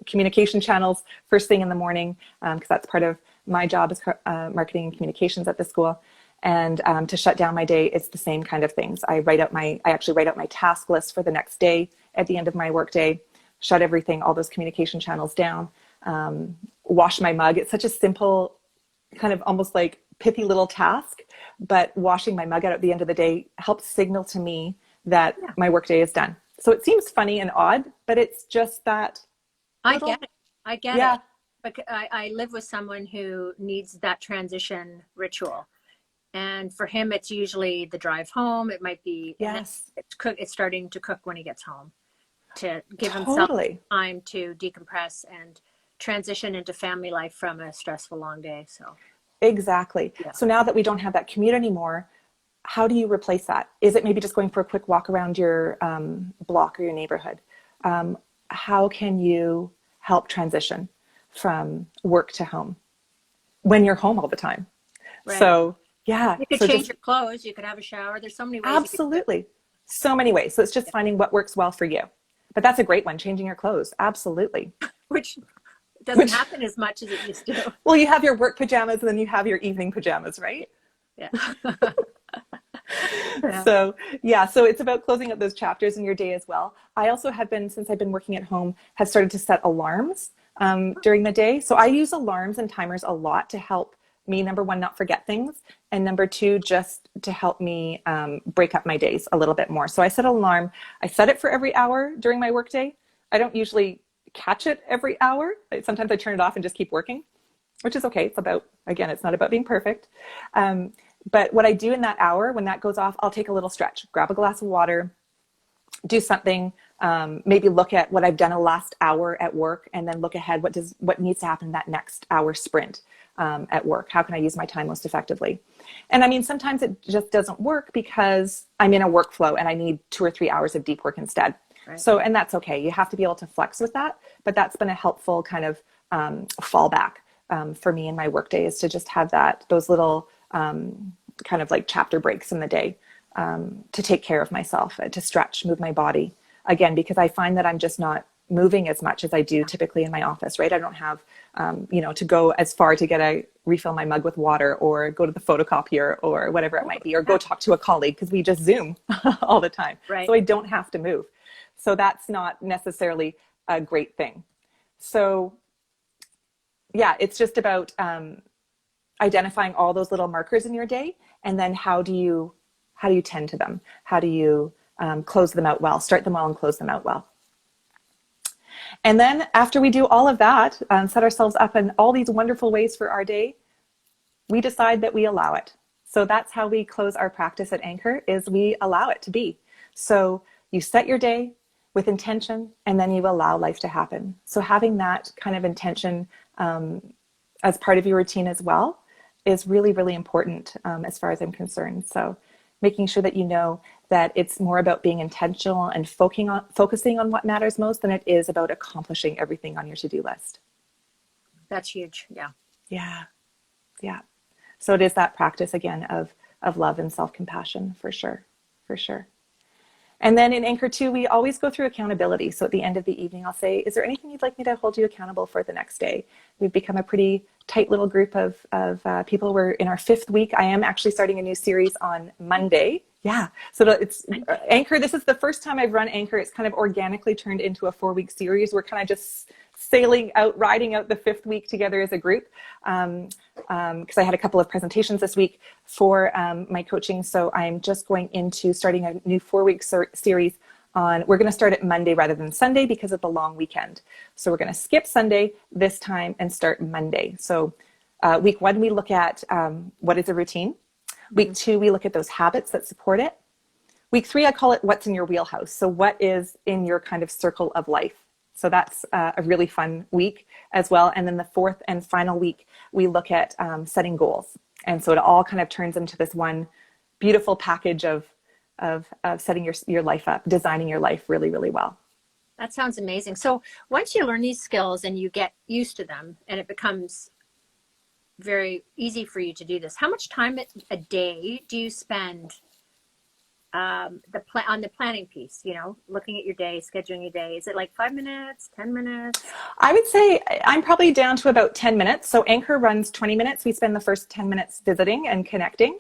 communication channels first thing in the morning because that's part of my job as marketing and communications at the school. And to shut down my day, it's the same kind of things. I actually write out my task list for the next day at the end of my work day, shut everything, all those communication channels down, wash my mug. It's such a simple, kind of almost like pithy little task, but washing my mug out at the end of the day helps signal to me that my workday is done. So it seems funny and odd, but it's just that I little, get it. I get yeah, it. But I live with someone who needs that transition ritual. And for him, it's usually the drive home. It might be, and then yes, it's starting to cook when he gets home to give himself totally. time to decompress and transition into family life from a stressful long day. So, Exactly. yeah. So now that we don't have that commute anymore, how do you replace that? Is it maybe just going for a quick walk around your block or your neighborhood? Um, how can you help transition from work to home when you're home all the time? Right. So, yeah, You could so change just your clothes. You could have a shower. There's so many ways you could do it. absolutely so many ways. So it's just Yeah. finding what works well for you. But that's a great one, changing your clothes. Absolutely. Which doesn't Which, happen as much as it used to. well, you have your work pajamas and then you have your evening pajamas, right? Yeah. Yeah. So yeah, so it's about closing up those chapters in your day as well. I also have been, since I've been working at home, have started to set alarms during the day. So I use alarms and timers a lot to help me, number one, not forget things, and number two, just to help me break up my days a little bit more. So I set an alarm. I set it for every hour during my workday. I don't usually catch it every hour. Sometimes I turn it off and just keep working, which is okay. It's about, again, it's not about being perfect. But what I do in that hour, when that goes off, I'll take a little stretch, grab a glass of water, do something, maybe look at what I've done in the last hour at work, and then look ahead. What needs to happen in that next hour sprint at work? How can I use my time most effectively? And I mean, sometimes it just doesn't work because I'm in a workflow and I need 2 or 3 hours of deep work instead. Right. So, and that's okay. You have to be able to flex with that. But that's been a helpful kind of fallback for me in my workday, is to just have those little kind of like chapter breaks in the day to take care of myself, to stretch, move my body. Again, because I find that I'm just not moving as much as I do typically in my office, right? I don't have, to go as far to refill my mug with water, or go to the photocopier, or whatever it might be, or go talk to a colleague, because we just Zoom all the time. Right. So I don't have to move. So that's not necessarily a great thing. So yeah, it's just about identifying all those little markers in your day, and then how do you tend to them? How do you close them out well, start them well and close them out well? And then after we do all of that, set ourselves up in all these wonderful ways for our day, we decide that we allow it. So that's how we close our practice at Anchor, is we allow it to be. So you set your day with intention, and then you allow life to happen. So having that kind of intention as part of your routine as well is really, really important as far as I'm concerned. So making sure that you know that it's more about being intentional and focusing on what matters most than it is about accomplishing everything on your to-do list. That's huge. Yeah. Yeah. Yeah. So it is that practice again of love and self-compassion, for sure. For sure. And then in Anchor 2, we always go through accountability. So at the end of the evening, I'll say, is there anything you'd like me to hold you accountable for the next day? We've become a pretty tight little group of people. We're in our 5th week. I am actually starting a new series on Monday. Yeah. So it's Anchor. This is the first time I've run Anchor. It's kind of organically turned into a 4-week series. We're kind of just riding out the 5th week together as a group. Because I had a couple of presentations this week for my coaching. So I'm just going into starting a new 4-week series on, we're going to start it Monday rather than Sunday because of the long weekend. So we're going to skip Sunday this time and start Monday. So week 1, we look at what is a routine. Week 2, we look at those habits that support it. Week 3, I call it what's in your wheelhouse. So what is in your kind of circle of life? So that's a really fun week as well. And then the 4th and final week, we look at setting goals. And so it all kind of turns into this one beautiful package of setting your life up, designing your life really, really well. That sounds amazing. So once you learn these skills and you get used to them, and it becomes very easy for you to do this, how much time a day do you spend on the planning piece, looking at your day, scheduling your day? Is it like 5 minutes, 10 minutes? I would say I'm probably down to about 10 minutes. So Anchor runs 20 minutes. We spend the first 10 minutes visiting and connecting,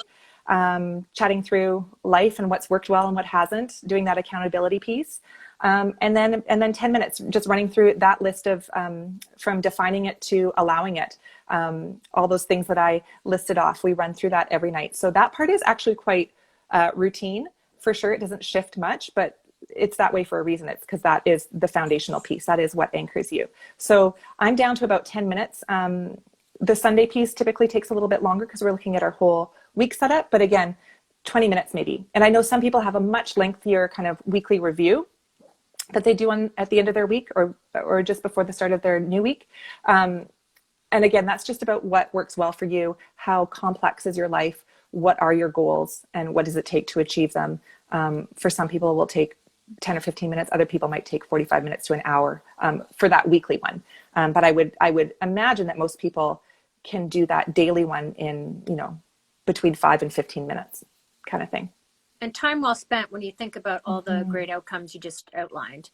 chatting through life and what's worked well and what hasn't, doing that accountability piece. And then 10 minutes just running through that list of from defining it to allowing it. All those things that I listed off, we run through that every night. So that part is actually quite routine. For sure, it doesn't shift much, but it's that way for a reason. It's because that is the foundational piece. That is what anchors you. So I'm down to about 10 minutes. The Sunday piece typically takes a little bit longer because we're looking at our whole week setup. But again, 20 minutes maybe. And I know some people have a much lengthier kind of weekly review that they do at the end of their week or just before the start of their new week. And again, that's just about what works well for you. How complex is your life? What are your goals? And what does it take to achieve them? For some people, it will take 10 or 15 minutes. Other people might take 45 minutes to an hour for that weekly one. But I would imagine that most people can do that daily one in, between 5 and 15 minutes kind of thing. And time well spent when you think about all the great outcomes you just outlined.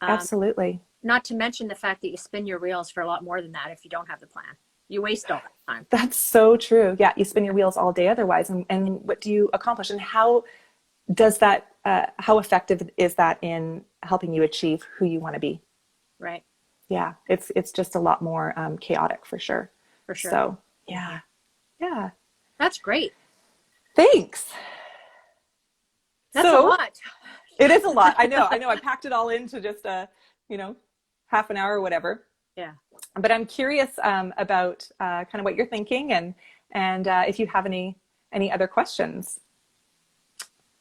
Absolutely. Not to mention the fact that you spin your wheels for a lot more than that if you don't have the plan. You waste all that time. That's so true. Yeah, you spin your wheels all day otherwise. And what do you accomplish? And how does that, how effective is that in helping you achieve who you want to be? Right. Yeah, it's just a lot more chaotic for sure. For sure. So, yeah. Yeah. That's great. Thanks. That's a lot. It is a lot. I know. I packed it all into just half an hour or whatever. Yeah. But I'm curious about kind of what you're thinking and if you have any other questions.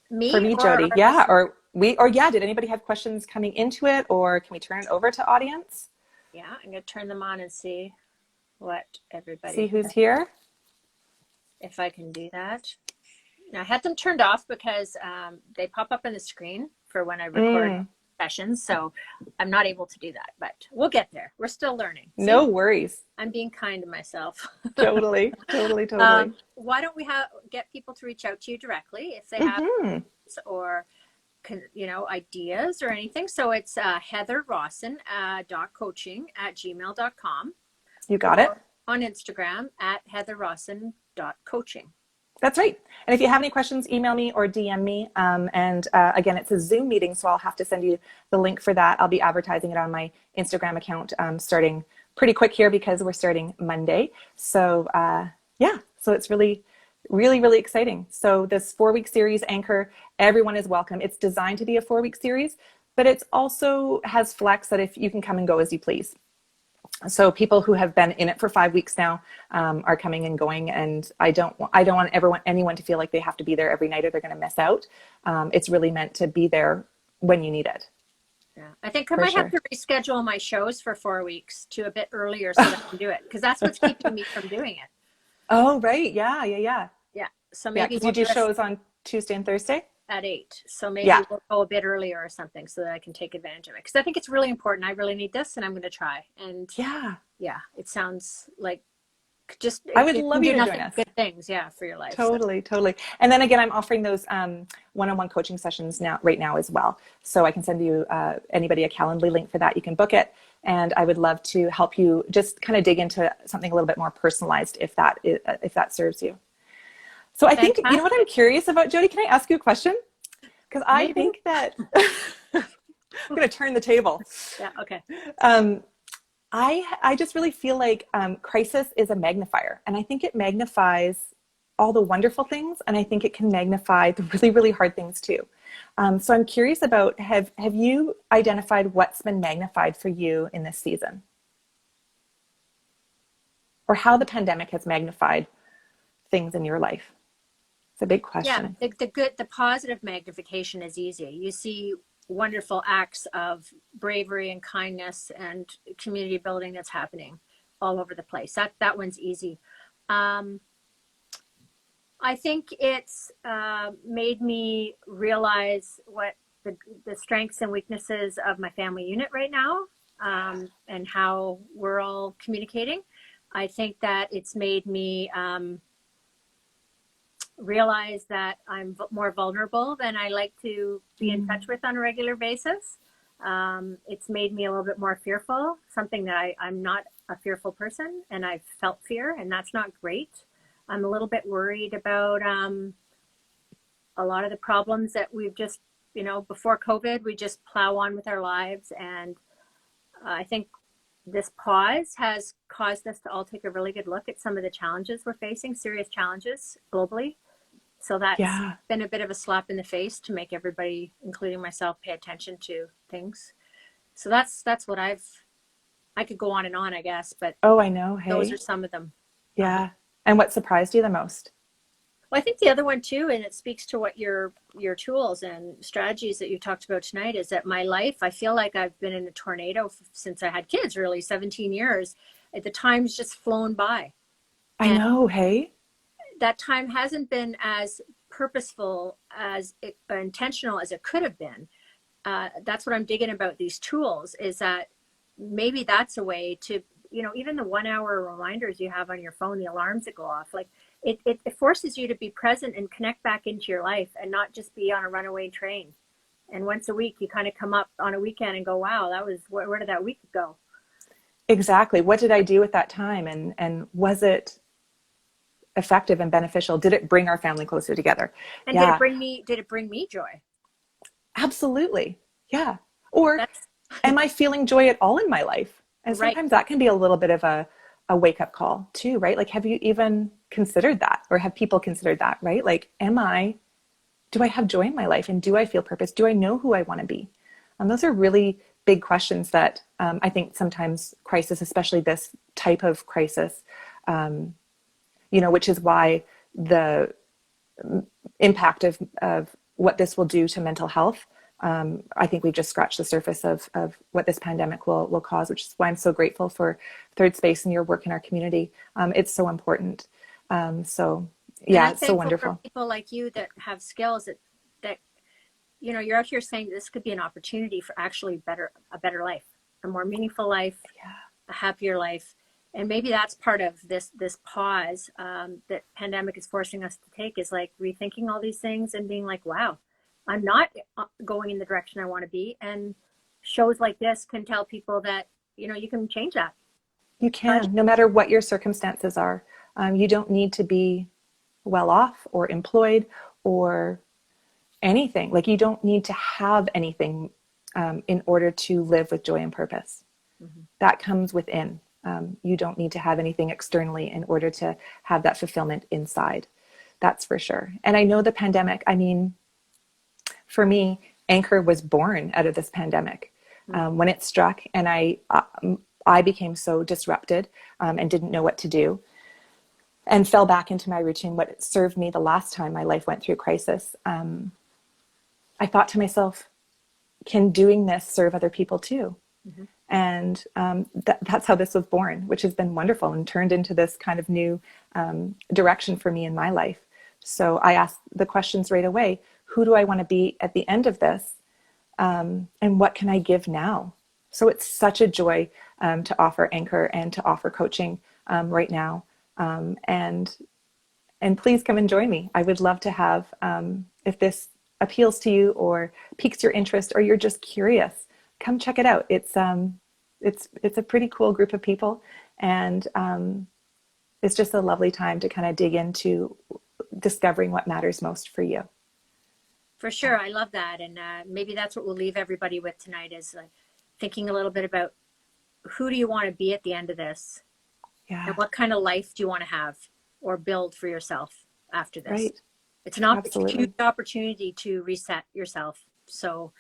For me, Jody. Yeah. Did anybody have questions coming into it, or can we turn it over to audience? Yeah, I'm going to turn them on and see what everybody. See who's here. If I can do that. Now, I had them turned off because they pop up on the screen for when I record sessions. So I'm not able to do that, but we'll get there. We're still learning. See? No worries. I'm being kind to myself. Totally. Why don't we get people to reach out to you directly if they have or ideas or anything. So it's heatherrawson.coaching@gmail.com. You got it. On Instagram @heatherrawson.coaching. That's right. And if you have any questions, email me or DM me. Again, it's a Zoom meeting, so I'll have to send you the link for that. I'll be advertising it on my Instagram account starting pretty quick here because we're starting Monday. So so it's really, really, really exciting. So this 4-week series, Anchor, everyone is welcome. It's designed to be a 4-week series, but it also has flex that if you can come and go as you please. So people who have been in it for 5 weeks now are coming and going, and I don't want anyone to feel like they have to be there every night or they're going to miss out. It's really meant to be there when you need it. Yeah, I think I might have to reschedule my shows for 4 weeks to a bit earlier so that I can do it, because that's what's keeping me from doing it. Oh, right. Yeah. Yeah. So maybe you do shows on Tuesday and Thursday at 8. So maybe we'll go a bit earlier or something so that I can take advantage of it. Because I think it's really important. I really need this, and I'm going to try. And yeah, it sounds like I would love you to join us. Good things, for your life. Totally. And then again, I'm offering those one-on-one coaching sessions right now as well. So I can send you anybody a Calendly link for that. You can book it, and I would love to help you just kind of dig into something a little bit more personalized if that serves you. So I think, you know what I'm curious about, Jody? Can I ask you a question? Because I think that I'm going to turn the table. Yeah. Okay. I just really feel like crisis is a magnifier, and I think it magnifies all the wonderful things, and I think it can magnify the really, really hard things too. So I'm curious about, have you identified what's been magnified for you in this season? Or how the pandemic has magnified things in your life? It's a big question. Yeah, the positive magnification is easy. You see wonderful acts of bravery and kindness and community building that's happening all over the place. That one's easy. I think it's made me realize what the strengths and weaknesses of my family unit right now, and how we're all communicating. I think that it's made me realize that I'm more vulnerable than I like to be in touch with on a regular basis. It's made me a little bit more fearful, something that I'm not a fearful person, and I've felt fear, and that's not great. I'm a little bit worried about a lot of the problems that we've just, before COVID, we just plow on with our lives. And I think this pause has caused us to all take a really good look at some of the challenges we're facing, serious challenges globally. So that's Yeah. been a bit of a slap in the face to make everybody, including myself, pay attention to things. So that's what I could go on and on, I guess, but Oh, I know. those are Hey. some of them. Yeah. And what surprised you the most? Well, I think the other one too, and it speaks to what your tools and strategies that you talked about tonight, is that my life, I feel like I've been in a tornado since I had kids, really 17 years. The time's just flown by. I And know. Hey. that time hasn't been as purposeful intentional as it could have been. That's what I'm digging about these tools, is that maybe that's a way to, even the 1 hour reminders you have on your phone, the alarms that go off, like it forces you to be present and connect back into your life and not just be on a runaway train. And once a week, you kind of come up on a weekend and go, wow, where did that week go? Exactly. What did I do with that time? And was it effective and beneficial? Did it bring our family closer together? And Yeah, did it bring me joy? absolutely. Yeah. Or That's am I feeling joy at all in my life? And right. sometimes that can be a little bit of a wake up call too, right? Like, have you even considered that? Or have people considered that, right? Like, do I have joy in my life? And do I feel purpose? Do I know who I want to be? And those are really big questions that I think sometimes crisis, especially this type of crisis, which is why the impact of what this will do to mental health. I think we've just scratched the surface of what this pandemic will cause, which is why I'm so grateful for Third Space and your work in our community. It's so important. So And yeah, I'm it's so thankful for wonderful. people like you that have skills that you're out here saying this could be an opportunity for actually a better life, a more meaningful life, Yeah. a happier life. And maybe that's part of this pause that pandemic is forcing us to take, is like rethinking all these things and being like, wow, I'm not going in the direction I want to be. And shows like this can tell people that, you can change that. You can, no matter what your circumstances are. You don't need to be well off or employed or anything. Like, you don't need to have anything in order to live with joy and purpose. Mm-hmm. That comes within. You don't need to have anything externally in order to have that fulfillment inside. That's for sure. And I know the pandemic, I mean, for me, Anchor was born out of this pandemic. When it struck, and I became so disrupted and didn't know what to do, and fell back into my routine, what served me the last time my life went through crisis. I thought to myself, can doing this serve other people too? Mm-hmm. And that's how this was born, which has been wonderful and turned into this kind of new direction for me in my life. So I asked the questions right away: who do I want to be at the end of this? And what can I give now? So it's such a joy to offer Anchor and to offer coaching right now. And please come and join me. I would love to have, if this appeals to you or piques your interest, or you're just curious, come check it out. It's a pretty cool group of people, and it's just a lovely time to kind of dig into discovering what matters most for you. For sure. I love that. And maybe that's what we'll leave everybody with tonight, is thinking a little bit about who do you want to be at the end of this? Yeah. And what kind of life do you want to have or build for yourself after this? Right. It's it's a huge opportunity to reset yourself. So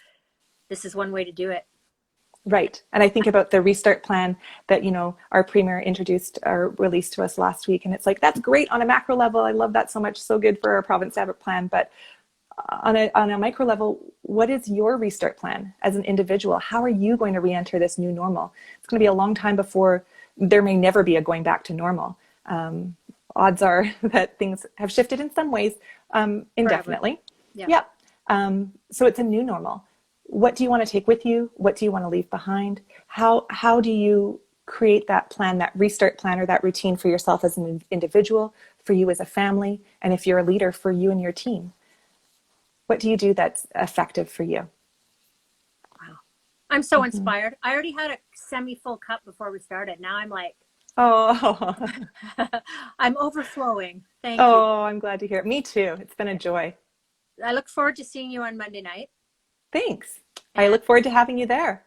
this is one way to do it. Right. And I think about the restart plan that, our premier introduced or released to us last week. And it's like, that's great on a macro level. I love that so much. So good for our province to have a plan. But on a micro level, what is your restart plan as an individual? How are you going to re-enter this new normal? It's going to be a long time before there may never be a going back to normal. Odds are that things have shifted in some ways indefinitely. Yeah. So it's a new normal. What do you want to take with you? What do you want to leave behind? How do you create that plan, that restart plan, or that routine for yourself as an individual, for you as a family, and if you're a leader, for you and your team? What do you do that's effective for you? Wow. I'm so inspired. I already had a semi-full cup before we started. Now I'm like, oh, I'm overflowing. Thank you. Oh, I'm glad to hear it. Me too. It's been a joy. I look forward to seeing you on Monday night. Thanks. I look forward to having you there.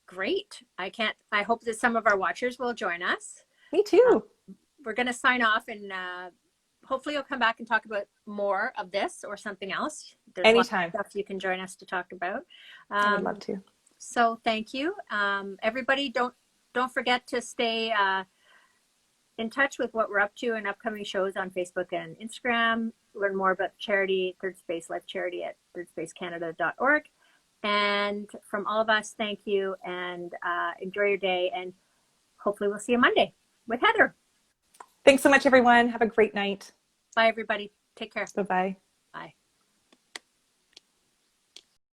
Great. I hope that some of our watchers will join us. Me too. We're going to sign off and hopefully you'll come back and talk about more of this or something else. There's Anytime. lots of stuff you can join us to talk about. I would love to. So thank you. Everybody, don't forget to stay in touch with what we're up to and upcoming shows on Facebook and Instagram. Learn more about charity, Third Space Life Charity at thirdspacecanada.org. And from all of us, thank you, and enjoy your day. And hopefully we'll see you Monday with Heather. Thanks so much, everyone. Have a great night. Bye, everybody. Take care. Bye-bye. Bye.